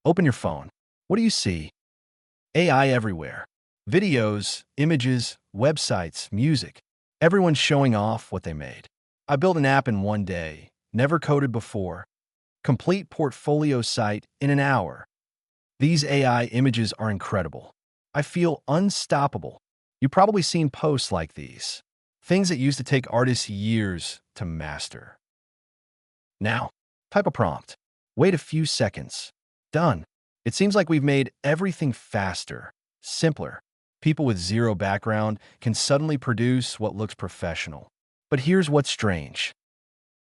Open your phone. What do you see? AI everywhere. Videos, images, websites, music. Everyone's showing off what they made. I built an app in one day, never coded before. Complete portfolio site in an hour. These AI images are incredible. I feel unstoppable. You've probably seen posts like these. Things that used to take artists years to master. Now, type a prompt. Wait a few seconds. Done. It seems like we've made everything faster, simpler. People with zero background can suddenly produce what looks professional. But here's what's strange.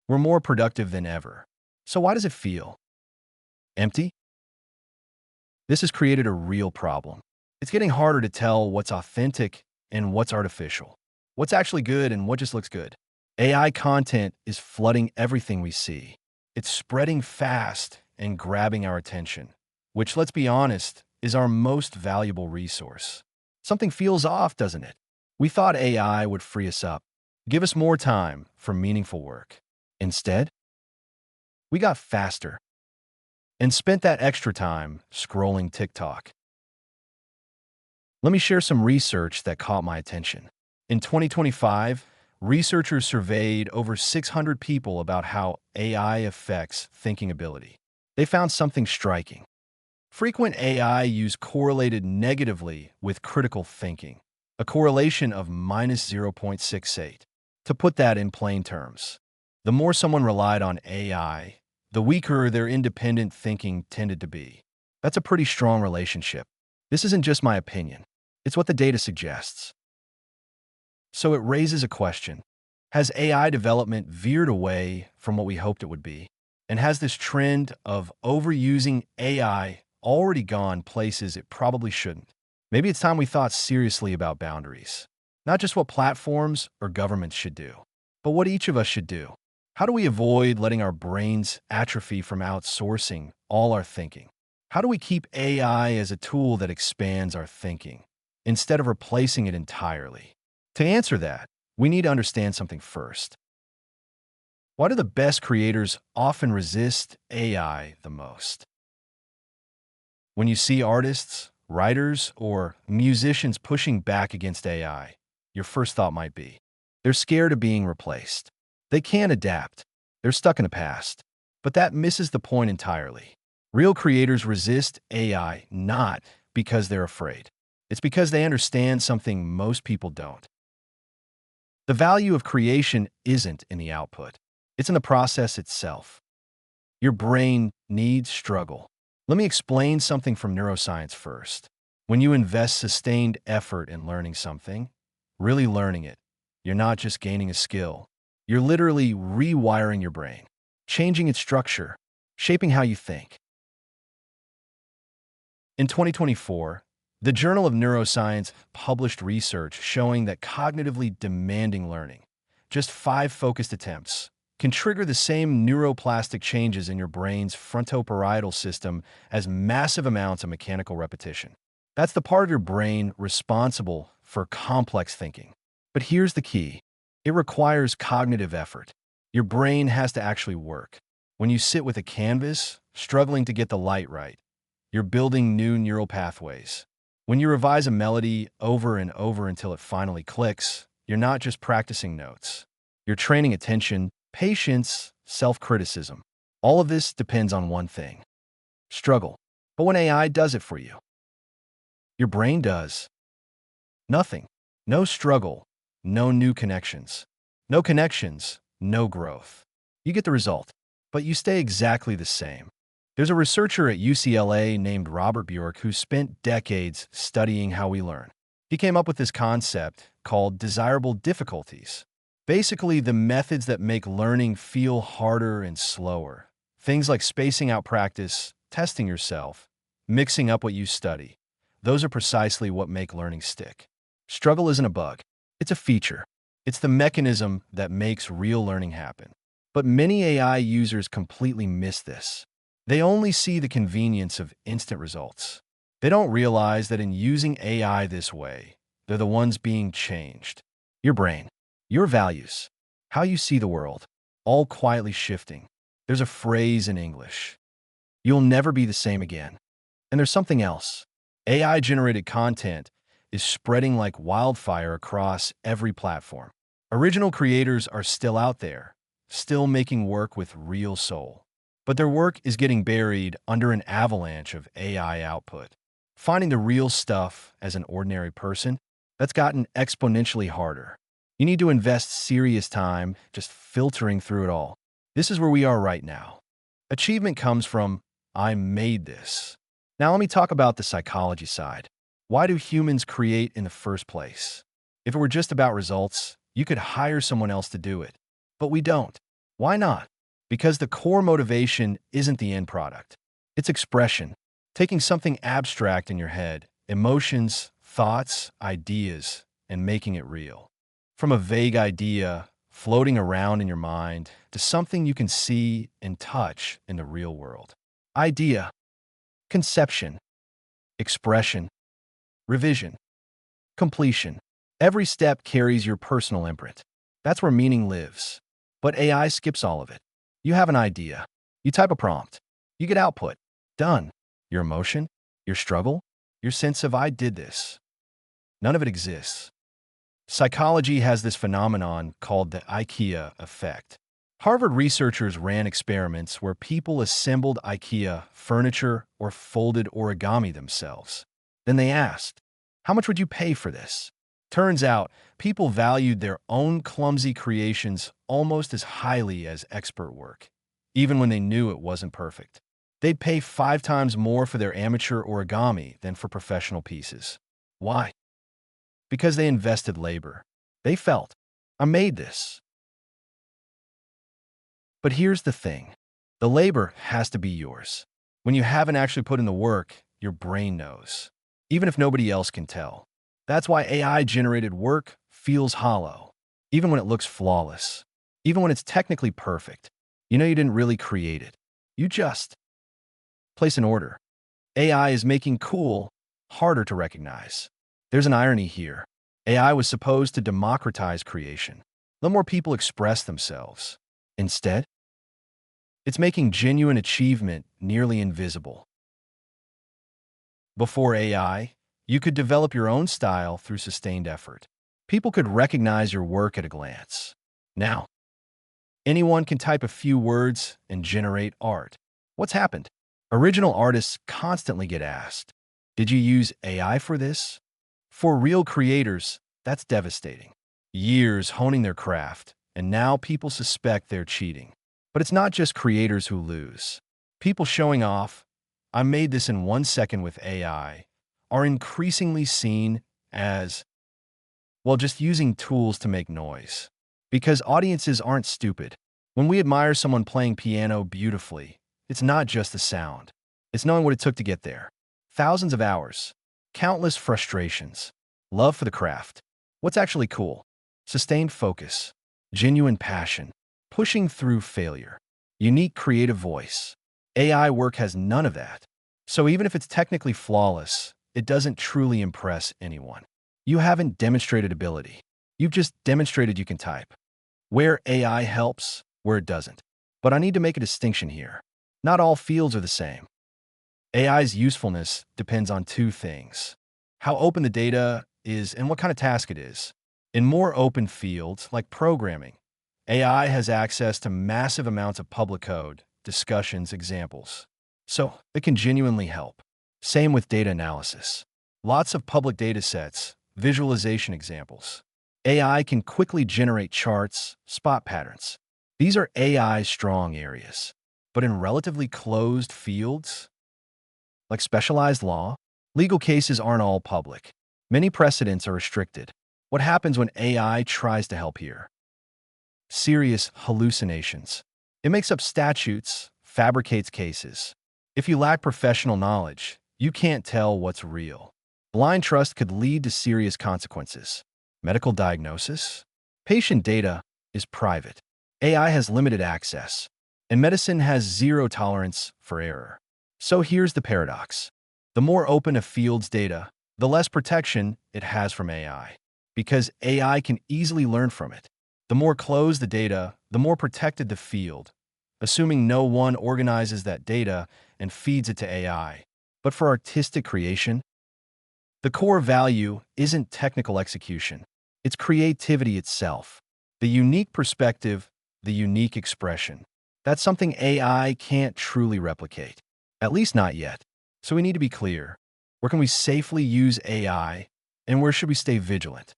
We're more productive than ever. So why does it feel empty? This has created a real problem. It's getting harder to tell what's authentic and what's artificial, what's actually good and what just looks good. AI content is flooding everything we see. It's spreading fast and grabbing our attention, which, let's be honest, is our most valuable resource. Something feels off, doesn't it? We thought AI would free us up, give us more time for meaningful work. Instead, we got faster and spent that extra time scrolling TikTok. Let me share some research that caught my attention. In 2025, researchers surveyed over 600 people about how AI affects thinking ability. They found something striking. Frequent AI use correlated negatively with critical thinking, a correlation of -0.68. To put that in plain terms, the more someone relied on AI, the weaker their independent thinking tended to be. That's a pretty strong relationship. This isn't just my opinion. It's what the data suggests. So it raises a question. Has AI development veered away from what we hoped it would be? And has this trend of overusing AI already gone places it probably shouldn't? Maybe it's time we thought seriously about boundaries. Not just what platforms or governments should do, but what each of us should do. How do we avoid letting our brains atrophy from outsourcing all our thinking? How do we keep AI as a tool that expands our thinking, instead of replacing it entirely? To answer that, we need to understand something first. Why do the best creators often resist AI the most? When you see artists, writers, or musicians pushing back against AI, your first thought might be, they're scared of being replaced. They can't adapt. They're stuck in the past. But that misses the point entirely. Real creators resist AI not because they're afraid. It's because they understand something most people don't. The value of creation isn't in the output. It's in the process itself. Your brain needs struggle. Let me explain something from neuroscience first. When you invest sustained effort in learning something, really learning it, you're not just gaining a skill. You're literally rewiring your brain, changing its structure, shaping how you think. In 2024, the Journal of Neuroscience published research showing that cognitively demanding learning, just 5 focused attempts, can trigger the same neuroplastic changes in your brain's frontoparietal system as massive amounts of mechanical repetition. That's the part of your brain responsible for complex thinking. But here's the key. It requires cognitive effort. Your brain has to actually work. When you sit with a canvas, struggling to get the light right, you're building new neural pathways. When you revise a melody over and over until it finally clicks, you're not just practicing notes. You're training attention, patience, self-criticism. All of this depends on one thing: struggle. But when AI does it for you, your brain does nothing. No struggle, no new connections. No connections, no growth. You get the result, but you stay exactly the same. There's a researcher at UCLA named Robert Bjork who spent decades studying how we learn. He came up with this concept called desirable difficulties. Basically, the methods that make learning feel harder and slower. Things like spacing out practice, testing yourself, mixing up what you study. Those are precisely what make learning stick. Struggle isn't a bug. It's a feature. It's the mechanism that makes real learning happen. But many AI users completely miss this. They only see the convenience of instant results. They don't realize that in using AI this way, they're the ones being changed. Your brain, your values, how you see the world, all quietly shifting. There's a phrase in English: You'll never be the same again. And there's something else. AI-generated content is spreading like wildfire across every platform. Original creators are still out there, still making work with real soul. But their work is getting buried under an avalanche of AI output. Finding the real stuff as an ordinary person, that's gotten exponentially harder. You need to invest serious time just filtering through it all. This is where we are right now. Achievement comes from, I made this. Now let me talk about the psychology side. Why do humans create in the first place? If it were just about results, you could hire someone else to do it. But we don't. Why not? Because the core motivation isn't the end product. It's expression. Taking something abstract in your head, emotions, thoughts, ideas, and making it real. From a vague idea floating around in your mind to something you can see and touch in the real world. Idea, conception, expression, revision, completion. Every step carries your personal imprint. That's where meaning lives. But AI skips all of it. You have an idea. You type a prompt. You get output. Done. Your emotion, your struggle, your sense of I did this. None of it exists. Psychology has this phenomenon called the IKEA effect. Harvard researchers ran experiments where people assembled IKEA furniture or folded origami themselves. Then they asked, how much would you pay for this? Turns out, people valued their own clumsy creations almost as highly as expert work, even when they knew it wasn't perfect. They'd pay 5 times more for their amateur origami than for professional pieces. Why? Because they invested labor. They felt, I made this. But here's the thing. The labor has to be yours. When you haven't actually put in the work, your brain knows, even if nobody else can tell. That's why AI-generated work feels hollow, even when it looks flawless, even when it's technically perfect. You know you didn't really create it. You just place an order. AI is making cool harder to recognize. There's an irony here. AI was supposed to democratize creation, let more people express themselves. Instead, it's making genuine achievement nearly invisible. Before AI, you could develop your own style through sustained effort. People could recognize your work at a glance. Now, anyone can type a few words and generate art. What's happened? Original artists constantly get asked, did you use AI for this? For real creators, that's devastating. Years honing their craft, and now people suspect they're cheating. But it's not just creators who lose. People showing off, I made this in 1 second with AI, are increasingly seen as, well, just using tools to make noise. Because audiences aren't stupid. When we admire someone playing piano beautifully, it's not just the sound. It's knowing what it took to get there. Thousands of hours, countless frustrations, love for the craft. What's actually cool? Sustained focus, genuine passion, pushing through failure, unique creative voice. AI work has none of that. So even if it's technically flawless, it doesn't truly impress anyone. You haven't demonstrated ability. You've just demonstrated you can type. Where AI helps, where it doesn't. But I need to make a distinction here. Not all fields are the same. AI's usefulness depends on 2 things: how open the data is and what kind of task it is. In more open fields, like programming, AI has access to massive amounts of public code, discussions, examples. So it can genuinely help. Same with data analysis. Lots of public data sets, visualization examples. AI can quickly generate charts, spot patterns. These are AI's strong areas. But in relatively closed fields, like specialized law, legal cases aren't all public. Many precedents are restricted. What happens when AI tries to help here? Serious hallucinations. It makes up statutes, fabricates cases. If you lack professional knowledge, you can't tell what's real. Blind trust could lead to serious consequences. Medical diagnosis? Patient data is private. AI has limited access, and medicine has zero tolerance for error. So here's the paradox. The more open a field's data, the less protection it has from AI. Because AI can easily learn from it. The more closed the data, the more protected the field, assuming no one organizes that data and feeds it to AI. But for artistic creation, the core value isn't technical execution. It's creativity itself. The unique perspective, the unique expression. That's something AI can't truly replicate. At least not yet. So we need to be clear. Where can we safely use AI, and where should we stay vigilant?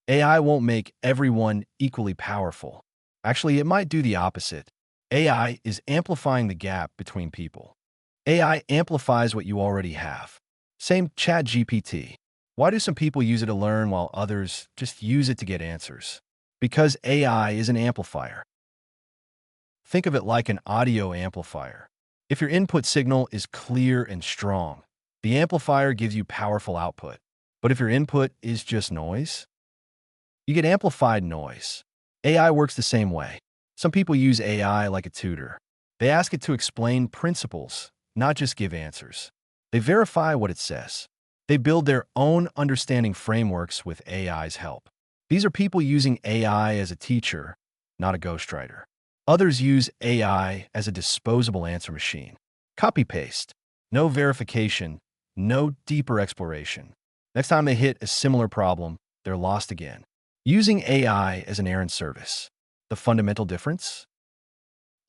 AI won't make everyone equally powerful. Actually, it might do the opposite. AI is amplifying the gap between people. AI amplifies what you already have. Same ChatGPT. Why do some people use it to learn while others just use it to get answers? Because AI is an amplifier. Think of it like an audio amplifier. If your input signal is clear and strong, the amplifier gives you powerful output. But if your input is just noise, you get amplified noise. AI works the same way. Some people use AI like a tutor. They ask it to explain principles, not just give answers. They verify what it says. They build their own understanding frameworks with AI's help. These are people using AI as a teacher, not a ghostwriter. Others use AI as a disposable answer machine. Copy-paste. No verification, no deeper exploration. Next time they hit a similar problem, they're lost again. Using AI as an errand service. The fundamental difference?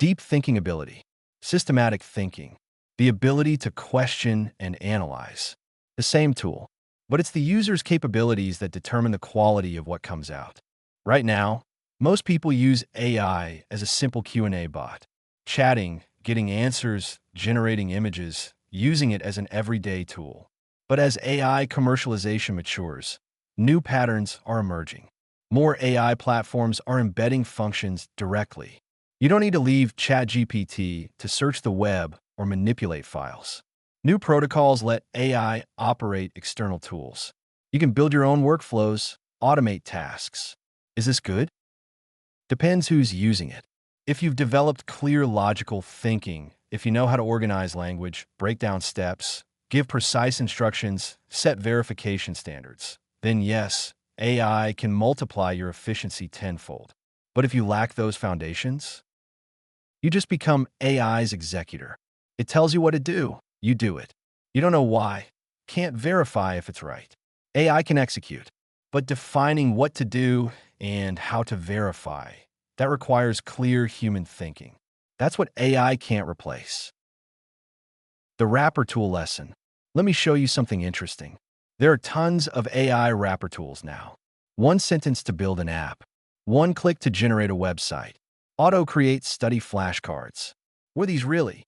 Deep thinking ability. Systematic thinking. The ability to question and analyze. The same tool, but it's the user's capabilities that determine the quality of what comes out. Right now, most people use AI as a simple Q&A bot. Chatting, getting answers, generating images, using it as an everyday tool. But as AI commercialization matures, new patterns are emerging. More AI platforms are embedding functions directly. You don't need to leave ChatGPT to search the web or manipulate files. New protocols let AI operate external tools. You can build your own workflows, automate tasks. Is this good? Depends who's using it. If you've developed clear logical thinking, if you know how to organize language, break down steps, give precise instructions, set verification standards, then yes, AI can multiply your efficiency tenfold. But if you lack those foundations, you just become AI's executor. It tells you what to do. You do it. You don't know why. Can't verify if it's right. AI can execute, but defining what to do and how to verify, that requires clear human thinking. That's what AI can't replace. The wrapper tool lesson. Let me show you something interesting. There are tons of AI wrapper tools now. One sentence to build an app. One click to generate a website. Auto-create study flashcards. Were these really?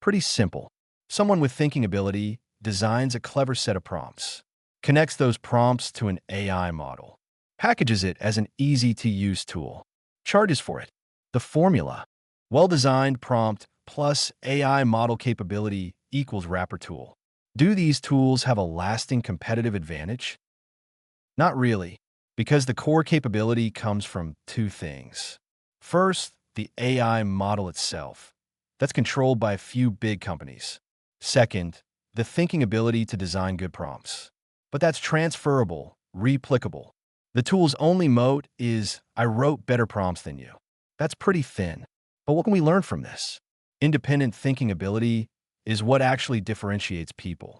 Pretty simple. Someone with thinking ability designs a clever set of prompts, connects those prompts to an AI model, packages it as an easy-to-use tool, charges for it. The formula: well-designed prompt plus AI model capability equals wrapper tool. Do these tools have a lasting competitive advantage? Not really, because the core capability comes from two things. First, the AI model itself. That's controlled by a few big companies. Second, the thinking ability to design good prompts. But that's transferable, replicable. The tool's only moat is, I wrote better prompts than you. That's pretty thin. But what can we learn from this? Independent thinking ability is what actually differentiates people.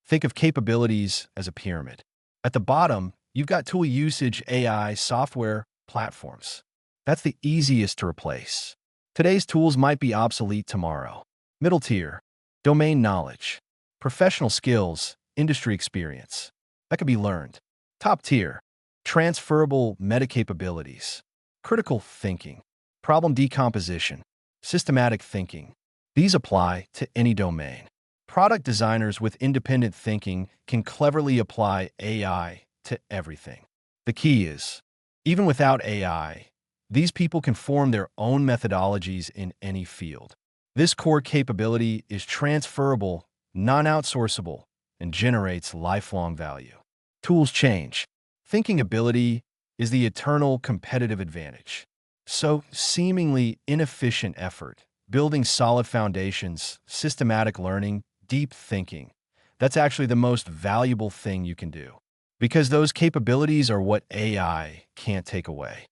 Think of capabilities as a pyramid. At the bottom, you've got tool usage, AI, software, platforms. That's the easiest to replace. Today's tools might be obsolete tomorrow. Middle tier, domain knowledge, professional skills, industry experience. That could be learned. Top tier, transferable meta capabilities, critical thinking, problem decomposition, systematic thinking. These apply to any domain. Product designers with independent thinking can cleverly apply AI to everything. The key is, even without AI, these people can form their own methodologies in any field. This core capability is transferable, non-outsourceable, and generates lifelong value. Tools change. Thinking ability is the eternal competitive advantage. So, seemingly inefficient effort, building solid foundations, systematic learning, deep thinking, that's actually the most valuable thing you can do. Because those capabilities are what AI can't take away.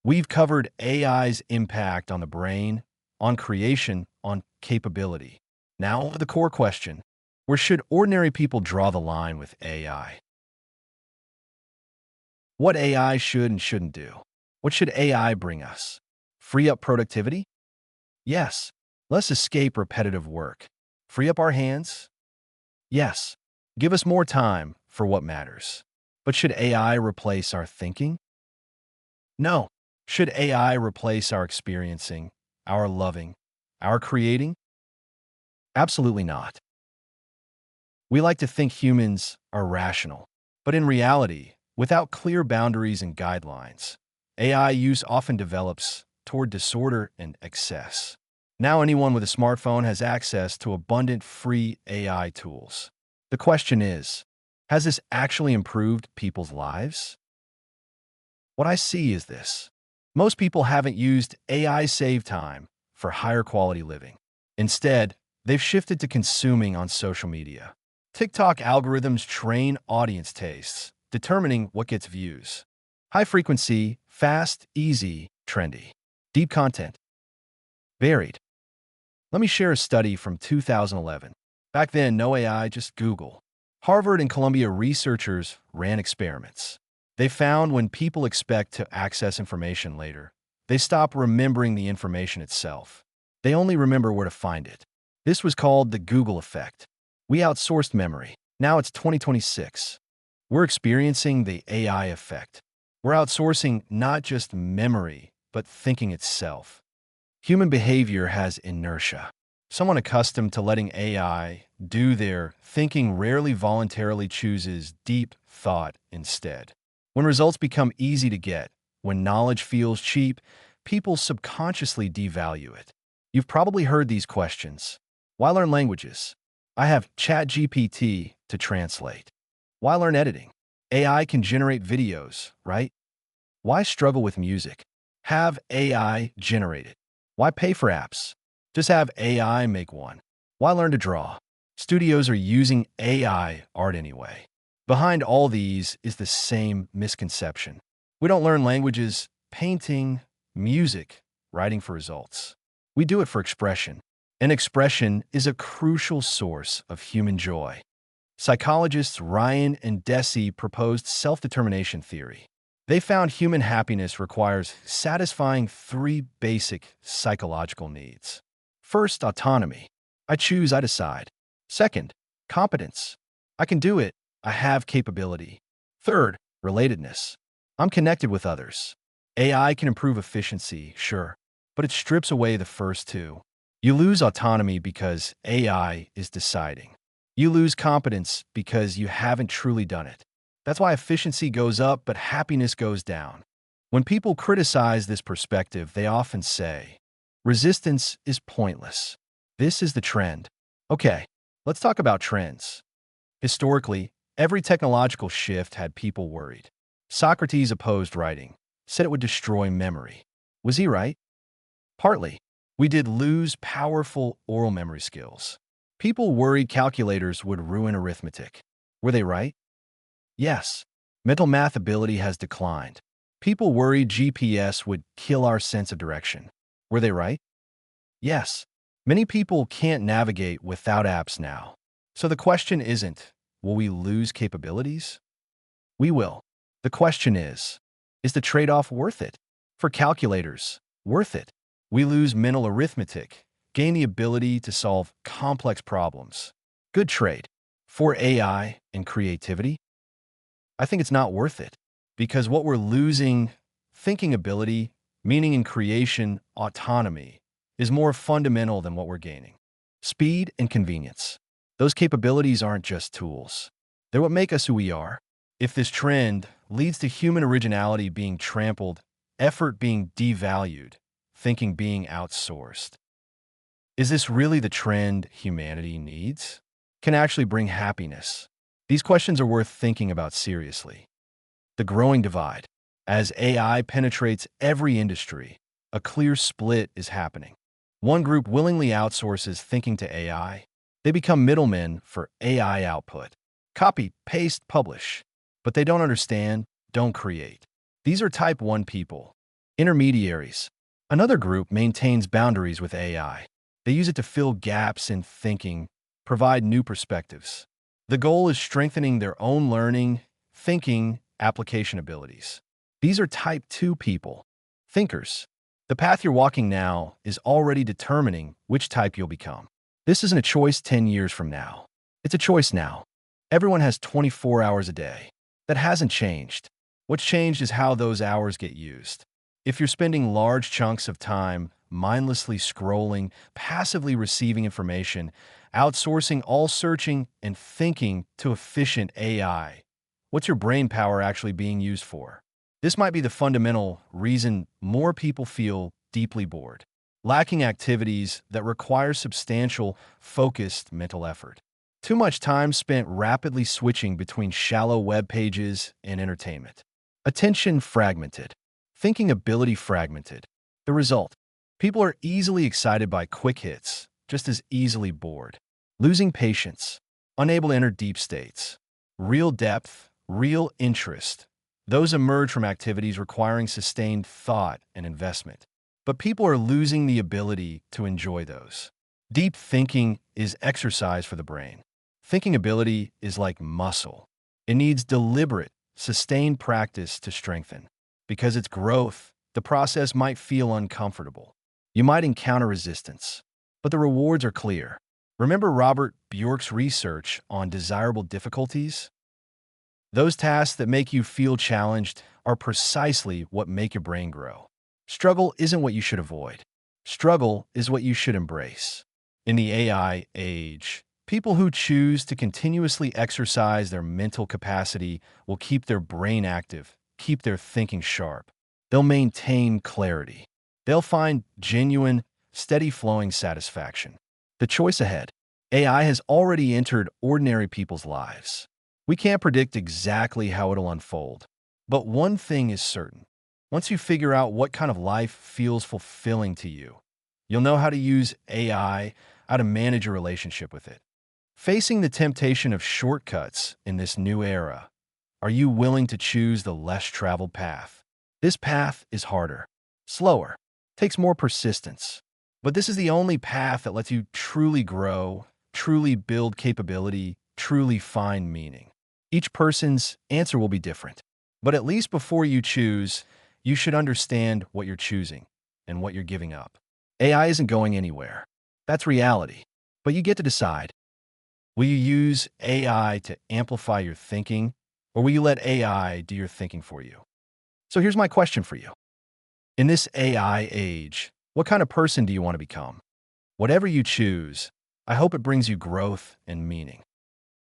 We've covered AI's impact on the brain, on creation, on capability. Now, the core question: where should ordinary people draw the line with AI? What AI should and shouldn't do? What should AI bring us? Free up productivity? Yes. Let's escape repetitive work. Free up our hands? Yes. Give us more time for what matters. But should AI replace our thinking? No. Should AI replace our experiencing, our loving, our creating? Absolutely not. We like to think humans are rational, but in reality, without clear boundaries and guidelines, AI use often develops toward disorder and excess. Now anyone with a smartphone has access to abundant free AI tools. The question is, has this actually improved people's lives? What I see is this. Most people haven't used AI save time for higher quality living. Instead, they've shifted to consuming on social media. TikTok algorithms train audience tastes, determining what gets views. High frequency, fast, easy, trendy. Deep content. Varied. Let me share a study from 2011. Back then, no AI, just Google. Harvard and Columbia researchers ran experiments. They found when people expect to access information later, they stop remembering the information itself. They only remember where to find it. This was called the Google effect. We outsourced memory. Now it's 2026. We're experiencing the AI effect. We're outsourcing not just memory, but thinking itself. Human behavior has inertia. Someone accustomed to letting AI do their thinking rarely voluntarily chooses deep thought instead. When results become easy to get, when knowledge feels cheap, people subconsciously devalue it. You've probably heard these questions. Why learn languages? I have ChatGPT to translate. Why learn editing? AI can generate videos, right? Why struggle with music? Have AI generate it. Why pay for apps? Just have AI make one. Why learn to draw? Studios are using AI art anyway. Behind all these is the same misconception. We don't learn languages, painting, music, writing for results. We do it for expression. And expression is a crucial source of human joy. Psychologists Ryan and Deci proposed self-determination theory. They found human happiness requires satisfying three basic psychological needs. First, autonomy. I choose, I decide. Second, competence. I can do it, I have capability. Third, relatedness. I'm connected with others. AI can improve efficiency, sure, but it strips away the first two. You lose autonomy because AI is deciding. You lose competence because you haven't truly done it. That's why efficiency goes up, but happiness goes down. When people criticize this perspective, they often say, resistance is pointless. This is the trend. Okay, let's talk about trends. Historically, every technological shift had people worried. Socrates opposed writing, said it would destroy memory. Was he right? Partly. We did lose powerful oral memory skills. People worried calculators would ruin arithmetic. Were they right? Yes. Mental math ability has declined. People worried GPS would kill our sense of direction. Were they right? Yes. Many people can't navigate without apps now. So the question isn't, will we lose capabilities? We will. The question is the trade-off worth it? For calculators, worth it. We lose mental arithmetic, gain the ability to solve complex problems. Good trade. For AI and creativity, I think it's not worth it, because what we're losing, thinking ability, meaning in creation, autonomy, is more fundamental than what we're gaining. Speed and convenience. Those capabilities aren't just tools. They're what make us who we are. If this trend leads to human originality being trampled, effort being devalued, thinking being outsourced, is this really the trend humanity needs? Can actually bring happiness? These questions are worth thinking about seriously. The growing divide. As AI penetrates every industry, a clear split is happening. One group willingly outsources thinking to AI. They become middlemen for AI output. Copy, paste, publish. But they don't understand, don't create. These are type 1 people. Intermediaries. Another group maintains boundaries with AI. They use it to fill gaps in thinking, provide new perspectives. The goal is strengthening their own learning, thinking, application abilities. These are type 2 people, thinkers. The path you're walking now is already determining which type you'll become. This isn't a choice 10 years from now. It's a choice now. Everyone has 24 hours a day. That hasn't changed. What's changed is how those hours get used. If you're spending large chunks of time mindlessly scrolling, passively receiving information, outsourcing all searching and thinking to efficient AI, what's your brain power actually being used for? This might be the fundamental reason more people feel deeply bored, lacking activities that require substantial, focused mental effort. Too much time spent rapidly switching between shallow web pages and entertainment. Attention fragmented. Thinking ability fragmented. The result: people are easily excited by quick hits, just as easily bored. Losing patience. Unable to enter deep states. Real depth, real interest. Those emerge from activities requiring sustained thought and investment. But people are losing the ability to enjoy those. Deep thinking is exercise for the brain. Thinking ability is like muscle. It needs deliberate, sustained practice to strengthen. Because it's growth, the process might feel uncomfortable. You might encounter resistance, but the rewards are clear. Remember Robert Bjork's research on desirable difficulties? Those tasks that make you feel challenged are precisely what make your brain grow. Struggle isn't what you should avoid. Struggle is what you should embrace. In the AI age, people who choose to continuously exercise their mental capacity will keep their brain active, keep their thinking sharp. They'll maintain clarity. They'll find genuine, steady-flowing satisfaction. The choice ahead. AI has already entered ordinary people's lives. We can't predict exactly how it'll unfold. But one thing is certain. Once you figure out what kind of life feels fulfilling to you, you'll know how to use AI, how to manage your relationship with it. Facing the temptation of shortcuts in this new era, are you willing to choose the less traveled path? This path is harder, slower, takes more persistence. But this is the only path that lets you truly grow, truly build capability, truly find meaning. Each person's answer will be different. But at least before you choose, you should understand what you're choosing and what you're giving up. AI isn't going anywhere. That's reality. But you get to decide. Will you use AI to amplify your thinking, or will you let AI do your thinking for you? So here's my question for you. In this AI age, what kind of person do you want to become? Whatever you choose, I hope it brings you growth and meaning.